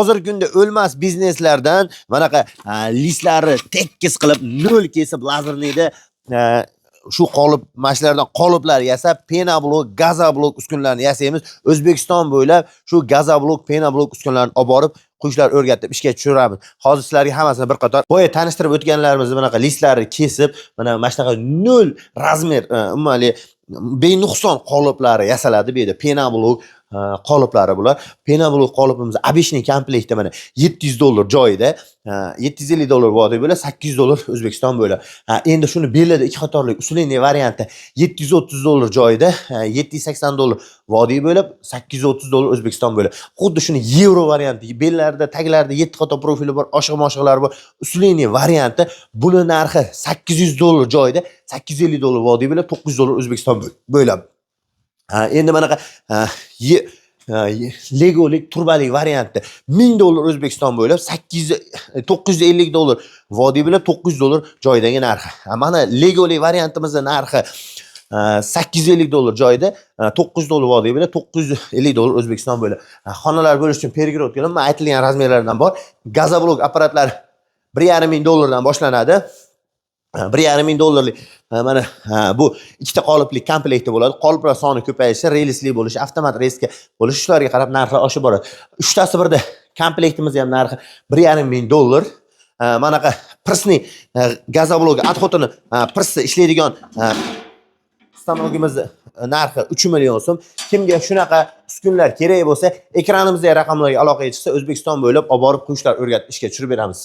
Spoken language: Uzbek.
Hozirgi kunda o'lmas bizneslardan manaqa listlari tekis qilib, nol kesib lazerlida shu qolip mashlardan qoliplar yasab, penoblok, gazoblok uskunalarni yasaymiz. O'zbekiston bo'ylab shu gazoblok, penoblok uskunalarini olib borib quyishlar o'rgatib ishga tushiramiz. Hozir sizlarga hammasini bir qator boya tanishtirib o'tganlarimiz bunaqa listlarni kesib, mana shunaqa nol razmer, umuman benuqson qoliplari yasaladi bu yerda. Penoblok qoliplari bular. Penoblok qolipimiz обычный komplekti mana $700 joyida, $750 vodiy bo'lib, $800 O'zbekiston bo'lib. Endi shuni belada ikki qatorlik usulli varianti $730 joyida, $780 vodiy bo'lib, $830 O'zbekiston bo'lib. Xuddi shuni yevro varianti, bellarda, taglarida 7 qator profili bor, oshiq-moshiqlar bor. Usulli varianti buni narxi $800 joyida, $850 vodiy bo'lib, $900 O'zbekiston bo'lib. Endi manaqa legolik turbalik varianti $1000 O'zbekiston bo'lib, $950 vodiy bo'lib, $900 joydagi narxi. Mana legolik variantimizning narxi $850 joyida, $900 vodiy bo'lib, $950 O'zbekiston bo'lib. Xonalar bo'lish uchun перегородка mana aytilgan razmerlardan bor. Gazoblok apparatlar $1,5 dan boshlanadi. $1,5 mana bu ikkita qolipli komplekti bo'ladi. Qoliplar soni ko'payishi, relsli bo'lishi, avtomat relsga bo'lishi shularga qarab narxlar oshib boradi. Uchtasi birda komplektimiz ham narxi $1,5. Manaqa pirsni gazoblok adxotini pirsda ishlaydigan stanogimiz narxi 3 million so'm. Kimga shunaqa uskunlar kerak bo'lsa, ekranimizda raqamlarga aloqaga chiqsa, O'zbekiston bo'ylab olib borib quyishlar o'rgatib ishga tushirib beramiz.